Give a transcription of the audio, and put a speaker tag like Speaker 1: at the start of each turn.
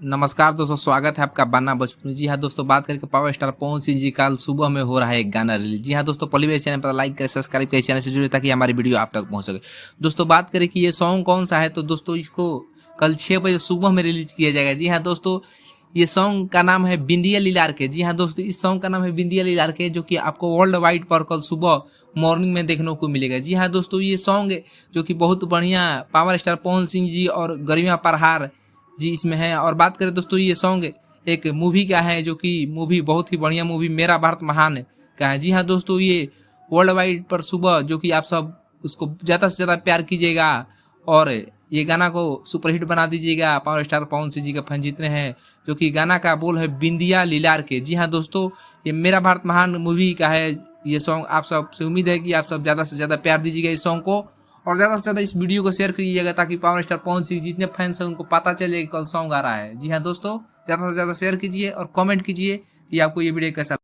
Speaker 1: नमस्कार दोस्तों, स्वागत है आपका बाना बचपन। जी हाँ दोस्तों, बात करके पावर स्टार पवन सिंह जी कल सुबह में हो रहा है एक गाना रिलीज। जी हाँ दोस्तों, पहले भी चैनल पर लाइक करें, सब्सक्राइब करें, चैनल से जुड़े ताकि हमारी वीडियो आप तक पहुंच सके। दोस्तों बात करें कि ये सॉन्ग कौन सा है, तो दोस्तों इसको कल 6 बजे सुबह में रिलीज किया जाएगा। जी हाँ दोस्तों, ये सॉन्ग का नाम है बिंदिया लीलार के। जी हाँ दोस्तों, इस सॉन्ग का नाम है बिंदिया लीलार के, जो कि आपको वर्ल्ड वाइड पर कल सुबह मॉर्निंग में देखने को मिलेगा। जी हाँ दोस्तों, ये सॉन्ग जो कि बहुत बढ़िया पावर स्टार पवन सिंह जी और गरिमा परहार जी इसमें है। और बात करें दोस्तों, ये सॉन्ग एक मूवी का है, जो कि मूवी बहुत ही बढ़िया मूवी मेरा भारत महान का है। जी हाँ दोस्तों, ये वर्ल्ड वाइड पर सुबह जो कि आप सब उसको ज़्यादा से ज़्यादा प्यार कीजिएगा और ये गाना को सुपरहिट बना दीजिएगा। पावर स्टार पवन सिंह जी का फैन जितने हैं, जो कि गाना का बोल है बिंदिया लीलार के। जी हाँ दोस्तों, ये मेरा भारत महान मूवी का है ये सॉन्ग। आप सब से उम्मीद है कि आप सब ज़्यादा से ज़्यादा प्यार दीजिएगा इस सॉन्ग को, और ज़्यादा से ज़्यादा इस वीडियो को शेयर कीजिएगा ताकि पावर स्टार पवन सिंह जितने फैंस हैं उनको पता चले कि कल सॉन्ग आ रहा है। जी हाँ दोस्तों, ज़्यादा से ज़्यादा शेयर कीजिए और कमेंट कीजिए कि आपको ये वीडियो कैसा